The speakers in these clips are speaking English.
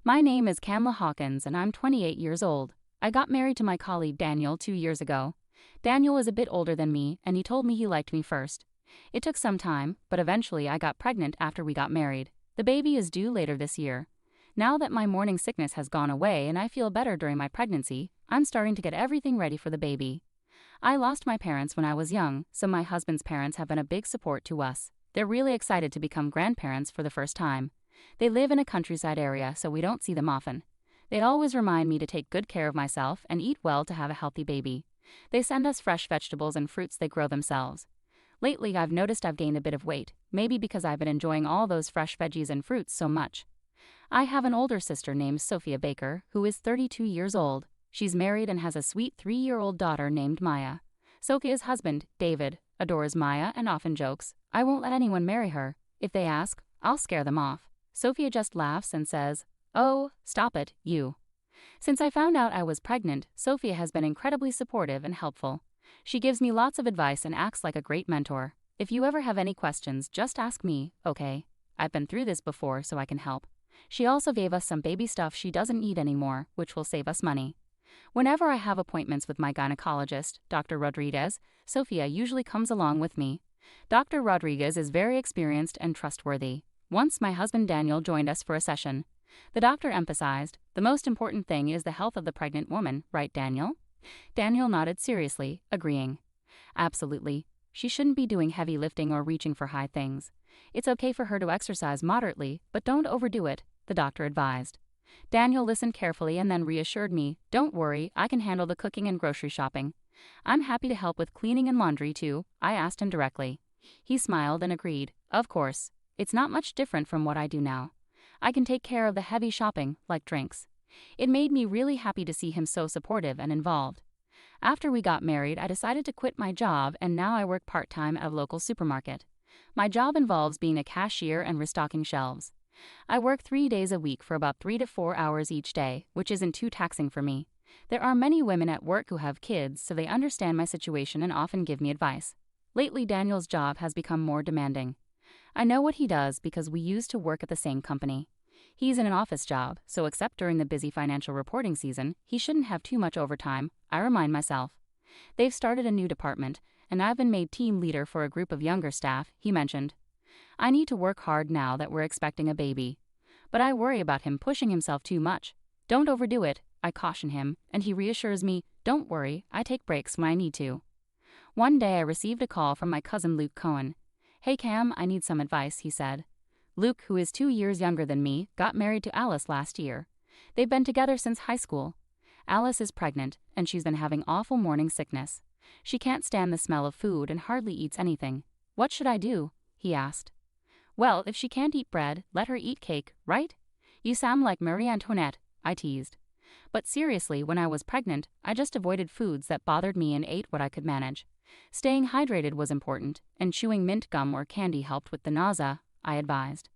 My name is Kamla Hawkins and I'm 28 years old. I got married to my colleague Daniel 2 years ago. Daniel is a bit older than me and he told me he liked me first. It took some time, but eventually I got pregnant after we got married. The baby is due later this year. Now that my morning sickness has gone away and I feel better during my pregnancy, I'm starting to get everything ready for the baby. I lost my parents when I was young, so my husband's parents have been a big support to us. They're really excited to become grandparents for the first time. They live in a countryside area, so we don't see them often. They always remind me to take good care of myself and eat well to have a healthy baby. They send us fresh vegetables and fruits they grow themselves. Lately, I've noticed I've gained a bit of weight, maybe because I've been enjoying all those fresh veggies and fruits so much. I have an older sister named Sophia Baker, who is 32 years old. She's married and has a sweet 3-year-old daughter named Maya. Sophia's husband, David, adores Maya and often jokes, "I won't let anyone marry her. If they ask, I'll scare them off." Sophia just laughs and says, "Oh, stop it, you." Since I found out I was pregnant, Sophia has been incredibly supportive and helpful. She gives me lots of advice and acts like a great mentor. If you ever have any questions, just ask me, okay? I've been through this before, so I can help. She also gave us some baby stuff she doesn't need anymore, which will save us money. Whenever I have appointments with my gynecologist, Dr. Rodriguez, Sophia usually comes along with me. Dr. Rodriguez is very experienced and trustworthy. Once my husband Daniel joined us for a session. The doctor emphasized, "The most important thing is the health of the pregnant woman, right, Daniel?" Daniel nodded seriously, agreeing. "Absolutely. She shouldn't be doing heavy lifting or reaching for high things. It's okay for her to exercise moderately, but don't overdo it," the doctor advised. Daniel listened carefully and then reassured me, "Don't worry, I can handle the cooking and grocery shopping. I'm happy to help with cleaning and laundry too," I asked him directly. He smiled and agreed, "Of course. It's not much different from what I do now. I can take care of the heavy shopping, like drinks." It made me really happy to see him so supportive and involved. After we got married, I decided to quit my job and now I work part-time at a local supermarket. My job involves being a cashier and restocking shelves. I work 3 days a week for about 3 to 4 hours each day, which isn't too taxing for me. There are many women at work who have kids, so they understand my situation and often give me advice. Lately, Daniel's job has become more demanding. I know what he does because we used to work at the same company. He's in an office job, so except during the busy financial reporting season, he shouldn't have too much overtime, I remind myself. They've started a new department, and I've been made team leader for a group of younger staff, he mentioned. I need to work hard now that we're expecting a baby. But I worry about him pushing himself too much. "Don't overdo it," I caution him, and he reassures me, "Don't worry, I take breaks when I need to." One day I received a call from my cousin Luke Cohen. "Hey Cam, I need some advice," he said. Luke, who is 2 years younger than me, got married to Alice last year. They've been together since high school. Alice is pregnant, and she's been having awful morning sickness. She can't stand the smell of food and hardly eats anything. "What should I do?" he asked. "Well, if she can't eat bread, let her eat cake, right? You sound like Marie Antoinette," I teased. But seriously, when I was pregnant, I just avoided foods that bothered me and ate what I could manage. Staying hydrated was important, and chewing mint gum or candy helped with the nausea, I advised.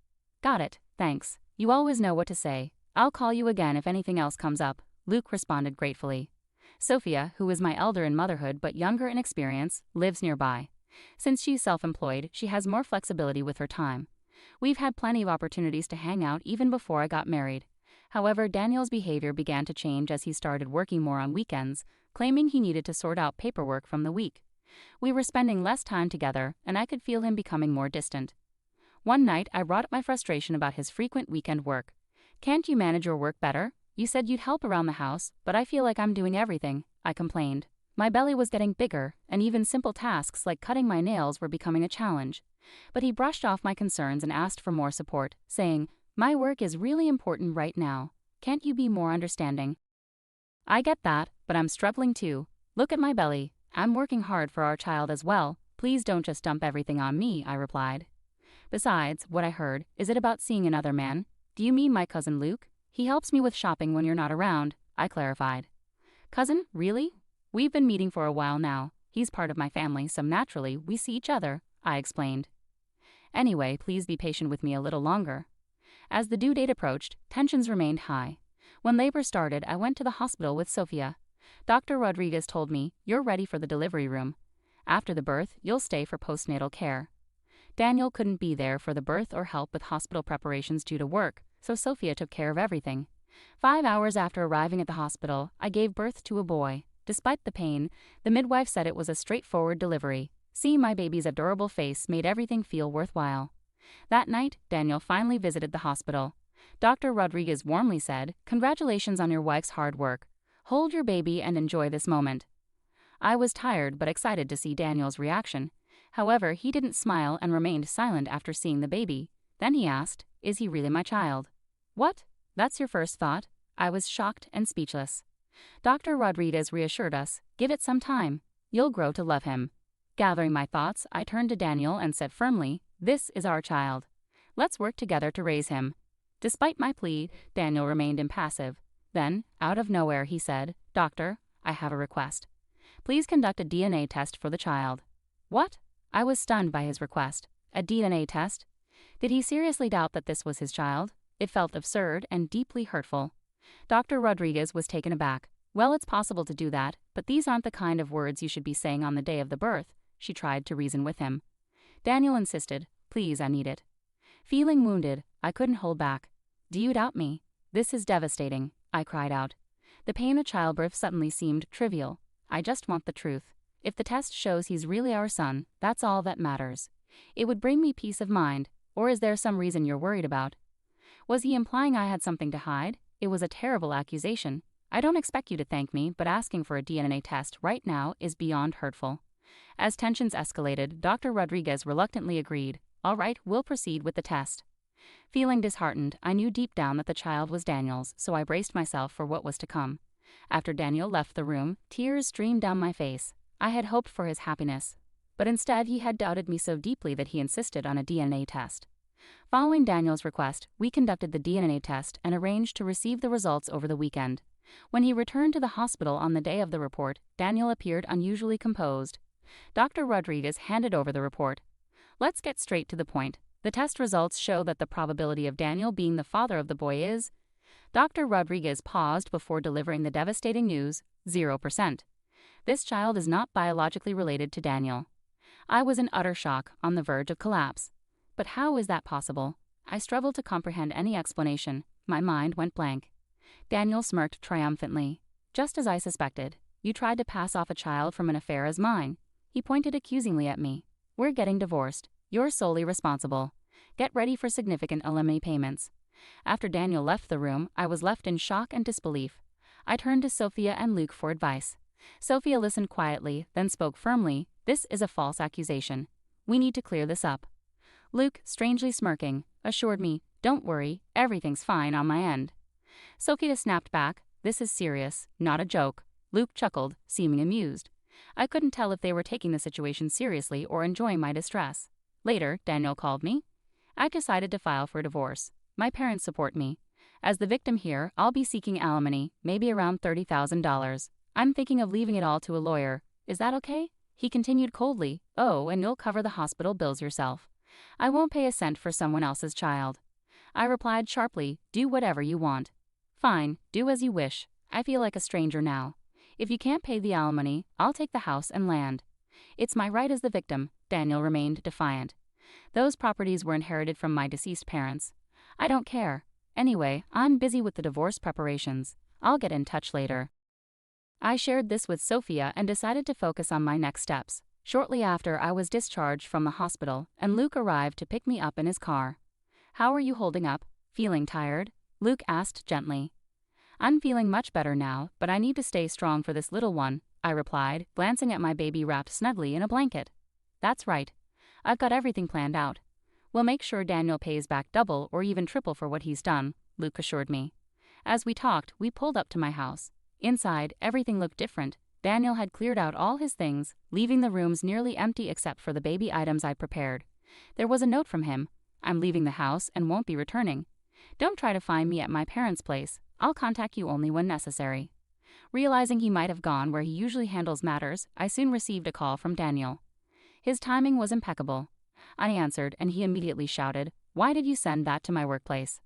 "Got it, thanks. You always know what to say. I'll call you again if anything else comes up," Luke responded gratefully. Sophia, who is my elder in motherhood but younger in experience, lives nearby. Since she's self-employed, she has more flexibility with her time. We've had plenty of opportunities to hang out even before I got married. However, Daniel's behavior began to change as he started working more on weekends, claiming he needed to sort out paperwork from the week. We were spending less time together, and I could feel him becoming more distant. One night, I brought up my frustration about his frequent weekend work. "Can't you manage your work better? You said you'd help around the house, but I feel like I'm doing everything," I complained. My belly was getting bigger, and even simple tasks like cutting my nails were becoming a challenge. But he brushed off my concerns and asked for more support, saying, "My work is really important right now. Can't you be more understanding?" "I get that, but I'm struggling too. Look at my belly. I'm working hard for our child as well. Please don't just dump everything on me," I replied. "Besides, what I heard, is it about seeing another man? Do you mean my cousin Luke? He helps me with shopping when you're not around," I clarified. "Cousin, really? We've been meeting for a while now. He's part of my family, so naturally, we see each other," I explained. "Anyway, please be patient with me a little longer." As the due date approached, tensions remained high. When labor started, I went to the hospital with Sophia. Dr. Rodriguez told me, "You're ready for the delivery room. After the birth, you'll stay for postnatal care." Daniel couldn't be there for the birth or help with hospital preparations due to work, so Sophia took care of everything. 5 hours after arriving at the hospital, I gave birth to a boy. Despite the pain, the midwife said it was a straightforward delivery. Seeing my baby's adorable face made everything feel worthwhile. That night, Daniel finally visited the hospital. Dr. Rodriguez warmly said, "Congratulations on your wife's hard work. Hold your baby and enjoy this moment." I was tired but excited to see Daniel's reaction. However, he didn't smile and remained silent after seeing the baby. Then he asked, "Is he really my child?" "What? That's your first thought?" I was shocked and speechless. Dr. Rodriguez reassured us, "Give it some time. You'll grow to love him." Gathering my thoughts, I turned to Daniel and said firmly, "This is our child. Let's work together to raise him." Despite my plea, Daniel remained impassive. Then, out of nowhere, he said, "Doctor, I have a request. Please conduct a DNA test for the child." What? I was stunned by his request. A DNA test? Did he seriously doubt that this was his child? It felt absurd and deeply hurtful. Dr. Rodriguez was taken aback. "Well, it's possible to do that, but these aren't the kind of words you should be saying on the day of the birth," she tried to reason with him. Daniel insisted, "Please, I need it." Feeling wounded, I couldn't hold back. "Do you doubt me? This is devastating," I cried out. The pain of childbirth suddenly seemed trivial. "I just want the truth. If the test shows he's really our son, that's all that matters. It would bring me peace of mind, or is there some reason you're worried about?" Was he implying I had something to hide? It was a terrible accusation. "I don't expect you to thank me, but asking for a DNA test right now is beyond hurtful." As tensions escalated, Dr. Rodriguez reluctantly agreed. "All right, we'll proceed with the test." Feeling disheartened, I knew deep down that the child was Daniel's, so I braced myself for what was to come. After Daniel left the room, tears streamed down my face. I had hoped for his happiness, but instead he had doubted me so deeply that he insisted on a DNA test. Following Daniel's request, we conducted the DNA test and arranged to receive the results over the weekend. When he returned to the hospital on the day of the report, Daniel appeared unusually composed. Dr. Rodriguez handed over the report. "Let's get straight to the point. The test results show that the probability of Daniel being the father of the boy is..." Dr. Rodriguez paused before delivering the devastating news, 0%. This child is not biologically related to Daniel. I was in utter shock, on the verge of collapse. But how is that possible? I struggled to comprehend any explanation. My mind went blank. Daniel smirked triumphantly. "Just as I suspected. You tried to pass off a child from an affair as mine." He pointed accusingly at me. "We're getting divorced. You're solely responsible. Get ready for significant alimony payments." After Daniel left the room, I was left in shock and disbelief. I turned to Sophia and Luke for advice. Sophia listened quietly, then spoke firmly. "This is a false accusation. We need to clear this up." Luke, strangely smirking, assured me, "Don't worry, everything's fine on my end." Sophia snapped back, "This is serious, not a joke." Luke chuckled, seeming amused. I couldn't tell if they were taking the situation seriously or enjoying my distress. Later, Daniel called me. "I decided to file for divorce. My parents support me. As the victim here, I'll be seeking alimony, maybe around $30,000. I'm thinking of leaving it all to a lawyer. Is that okay?" He continued coldly, "Oh, and you'll cover the hospital bills yourself. I won't pay a cent for someone else's child." I replied sharply, "Do whatever you want." "Fine, do as you wish. I feel like a stranger now. If you can't pay the alimony, I'll take the house and land." "It's my right as the victim," Daniel remained defiant. "Those properties were inherited from my deceased parents. I don't care. Anyway, I'm busy with the divorce preparations. I'll get in touch later." I shared this with Sophia and decided to focus on my next steps. Shortly after, I was discharged from the hospital, and Luke arrived to pick me up in his car. "How are you holding up? Feeling tired?" Luke asked gently. "I'm feeling much better now, but I need to stay strong for this little one," I replied, glancing at my baby wrapped snugly in a blanket. "That's right. I've got everything planned out. We'll make sure Daniel pays back double or even triple for what he's done," Luke assured me. As we talked, we pulled up to my house. Inside, everything looked different. Daniel had cleared out all his things, leaving the rooms nearly empty except for the baby items I'd prepared. There was a note from him. "I'm leaving the house and won't be returning. Don't try to find me at my parents' place. I'll contact you only when necessary." Realizing he might have gone where he usually handles matters, I soon received a call from Daniel. His timing was impeccable. I answered, and he immediately shouted, "Why did you send that to my workplace?"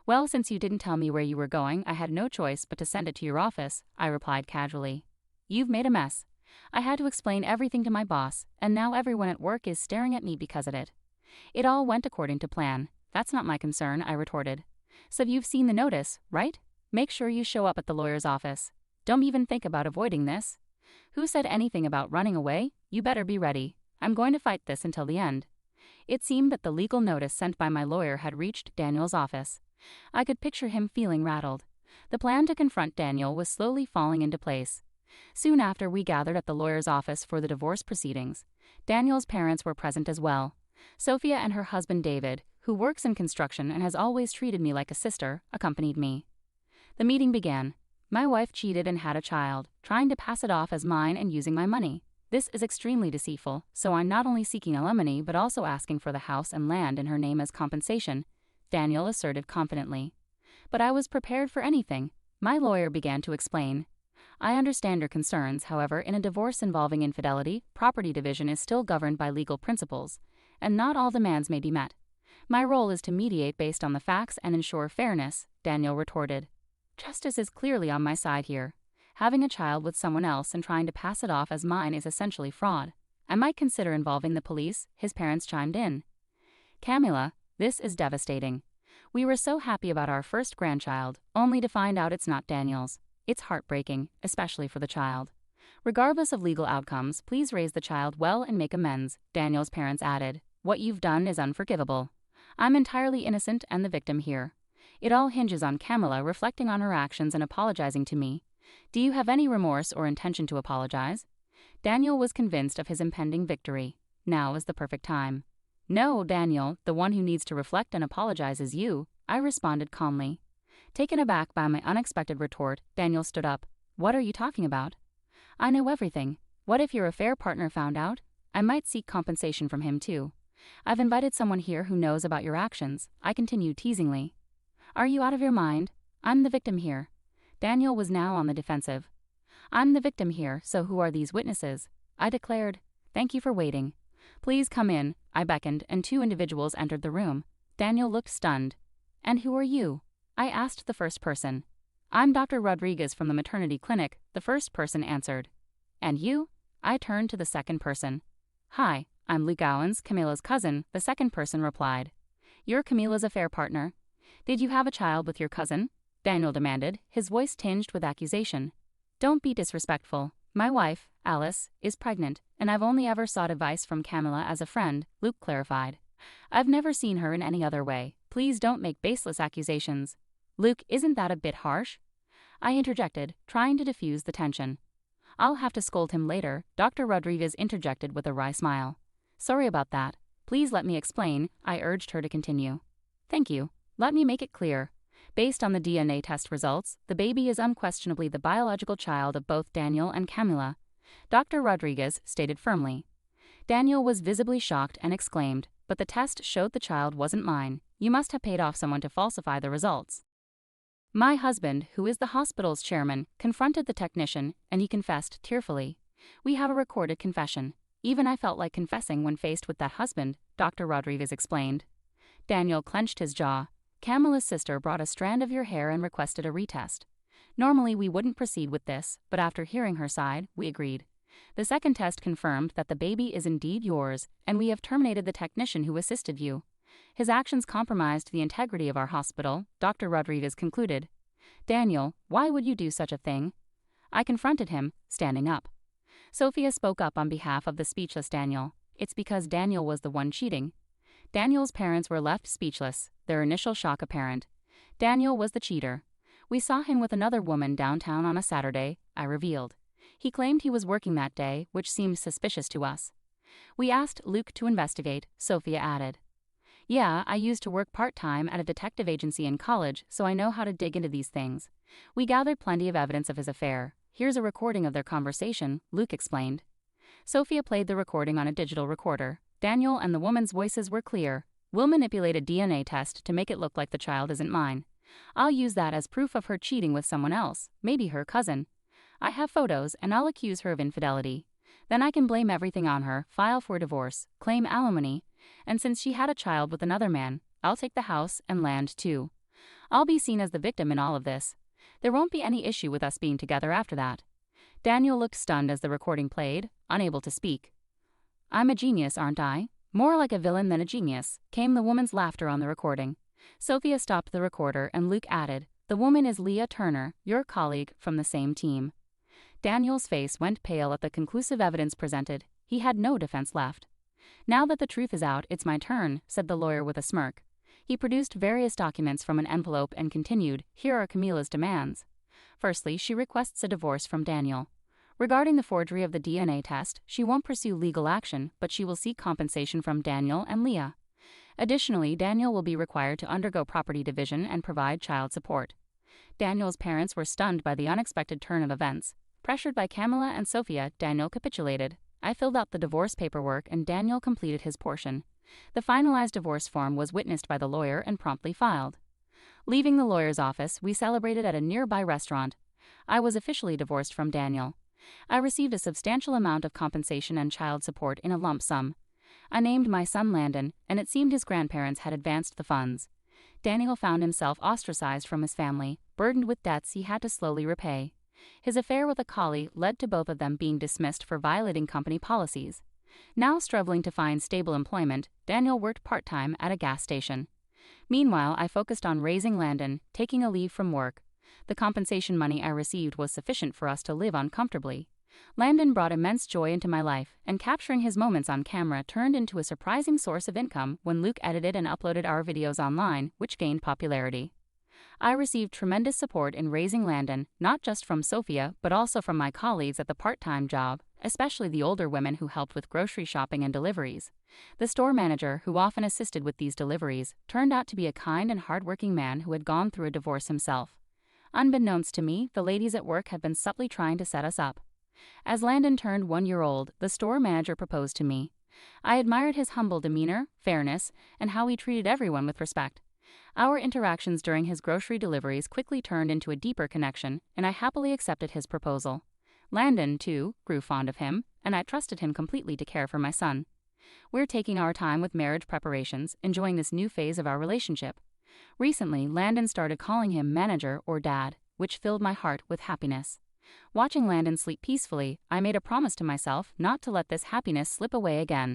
"Well, since you didn't tell me where you were going, I had no choice but to send it to your office," I replied casually. "You've made a mess. I had to explain everything to my boss, and now everyone at work is staring at me because of it." "It all went according to plan. That's not my concern," I retorted. "So you've seen the notice, right?" Make sure you show up at the lawyer's office. Don't even think about avoiding this. Who said anything about running away? You better be ready. I'm going to fight this until the end. It seemed that the legal notice sent by my lawyer had reached Daniel's office. I could picture him feeling rattled. The plan to confront Daniel was slowly falling into place. Soon after we gathered at the lawyer's office for the divorce proceedings. Daniel's parents were present as well. Sophia and her husband David, who works in construction and has always treated me like a sister, accompanied me. The meeting began. My wife cheated and had a child, trying to pass it off as mine and using my money. This is extremely deceitful, so I'm not only seeking alimony but also asking for the house and land in her name as compensation, Daniel asserted confidently. But I was prepared for anything. My lawyer began to explain. I understand your concerns, however, in a divorce involving infidelity, property division is still governed by legal principles, and not all demands may be met. My role is to mediate based on the facts and ensure fairness, Daniel retorted. Justice is clearly on my side here. Having a child with someone else and trying to pass it off as mine is essentially fraud. I might consider involving the police, his parents chimed in. Camila, this is devastating. We were so happy about our first grandchild, only to find out it's not Daniel's. It's heartbreaking, especially for the child. Regardless of legal outcomes, please raise the child well and make amends, Daniel's parents added. What you've done is unforgivable. I'm entirely innocent and the victim here. It all hinges on Camila reflecting on her actions and apologizing to me. Do you have any remorse or intention to apologize? Daniel was convinced of his impending victory. Now is the perfect time. No, Daniel, the one who needs to reflect and apologize is you, I responded calmly. Taken aback by my unexpected retort, Daniel stood up. What are you talking about? I know everything. What if your affair partner found out? I might seek compensation from him too. I've invited someone here who knows about your actions, I continued teasingly. Are you out of your mind? I'm the victim here. Daniel was now on the defensive. I'm the victim here, so who are these witnesses? I declared. Thank you for waiting. Please come in, I beckoned, and two individuals entered the room. Daniel looked stunned. And who are you? I asked the first person. I'm Dr. Rodriguez from the maternity clinic, the first person answered. And you? I turned to the second person. Hi, I'm Luke Owens, Camila's cousin, the second person replied. You're Camila's affair partner. Did you have a child with your cousin? Daniel demanded, his voice tinged with accusation. Don't be disrespectful. My wife, Alice, is pregnant, and I've only ever sought advice from Camila as a friend, Luke clarified. I've never seen her in any other way. Please don't make baseless accusations. Luke, isn't that a bit harsh? I interjected, trying to diffuse the tension. I'll have to scold him later, Dr. Rodriguez interjected with a wry smile. Sorry about that. Please let me explain, I urged her to continue. Thank you. Let me make it clear. Based on the DNA test results, the baby is unquestionably the biological child of both Daniel and Camila, Dr. Rodriguez stated firmly. Daniel was visibly shocked and exclaimed, but the test showed the child wasn't mine. You must have paid off someone to falsify the results. My husband, who is the hospital's chairman, confronted the technician, and he confessed tearfully. We have a recorded confession. Even I felt like confessing when faced with that husband, Dr. Rodriguez explained. Daniel clenched his jaw. Camila's sister brought a strand of your hair and requested a retest. Normally we wouldn't proceed with this, but after hearing her side, we agreed. The second test confirmed that the baby is indeed yours, and we have terminated the technician who assisted you. His actions compromised the integrity of our hospital, Dr. Rodriguez concluded. Daniel, why would you do such a thing? I confronted him, standing up. Sophia spoke up on behalf of the speechless Daniel. It's because Daniel was the one cheating. Daniel's parents were left speechless, their initial shock apparent. Daniel was the cheater. We saw him with another woman downtown on a Saturday, I revealed. He claimed he was working that day, which seemed suspicious to us. We asked Luke to investigate, Sophia added. Yeah, I used to work part-time at a detective agency in college, so I know how to dig into these things. We gathered plenty of evidence of his affair. Here's a recording of their conversation, Luke explained. Sophia played the recording on a digital recorder. Daniel and the woman's voices were clear. We'll manipulate a DNA test to make it look like the child isn't mine. I'll use that as proof of her cheating with someone else, maybe her cousin. I have photos, and I'll accuse her of infidelity. Then I can blame everything on her, file for divorce, claim alimony, and since she had a child with another man, I'll take the house and land too. I'll be seen as the victim in all of this. There won't be any issue with us being together after that. Daniel looked stunned as the recording played, unable to speak. I'm a genius, aren't I? More like a villain than a genius, came the woman's laughter on the recording. Sophia stopped the recorder and Luke added, The woman is Leah Turner, your colleague from the same team. Daniel's face went pale at the conclusive evidence presented. He had no defense left. Now that the truth is out, it's my turn, said the lawyer with a smirk. He produced various documents from an envelope and continued, here are Camila's demands. Firstly, she requests a divorce from Daniel. Regarding the forgery of the DNA test, she won't pursue legal action, but she will seek compensation from Daniel and Leah. Additionally, Daniel will be required to undergo property division and provide child support. Daniel's parents were stunned by the unexpected turn of events. Pressured by Camila and Sophia, Daniel capitulated. I filled out the divorce paperwork and Daniel completed his portion. The finalized divorce form was witnessed by the lawyer and promptly filed. Leaving the lawyer's office, we celebrated at a nearby restaurant. I was officially divorced from Daniel. I received a substantial amount of compensation and child support in a lump sum. I named my son Landon, and it seemed his grandparents had advanced the funds. Daniel found himself ostracized from his family, burdened with debts he had to slowly repay. His affair with a collie led to both of them being dismissed for violating company policies. Now struggling to find stable employment, Daniel worked part-time at a gas station. Meanwhile, I focused on raising Landon, taking a leave from work. The compensation money I received was sufficient for us to live on comfortably. Landon brought immense joy into my life, and capturing his moments on camera turned into a surprising source of income when Luke edited and uploaded our videos online, which gained popularity. I received tremendous support in raising Landon, not just from Sophia, but also from my colleagues at the part-time job, especially the older women who helped with grocery shopping and deliveries. The store manager, who often assisted with these deliveries, turned out to be a kind and hardworking man who had gone through a divorce himself. Unbeknownst to me, the ladies at work had been subtly trying to set us up. As Landon turned 1 year old, the store manager proposed to me. I admired his humble demeanor, fairness, and how he treated everyone with respect. Our interactions during his grocery deliveries quickly turned into a deeper connection, and I happily accepted his proposal. Landon, too, grew fond of him, and I trusted him completely to care for my son. We're taking our time with marriage preparations, enjoying this new phase of our relationship. Recently, Landon started calling him manager or dad, which filled my heart with happiness. Watching Landon sleep peacefully, I made a promise to myself not to let this happiness slip away again.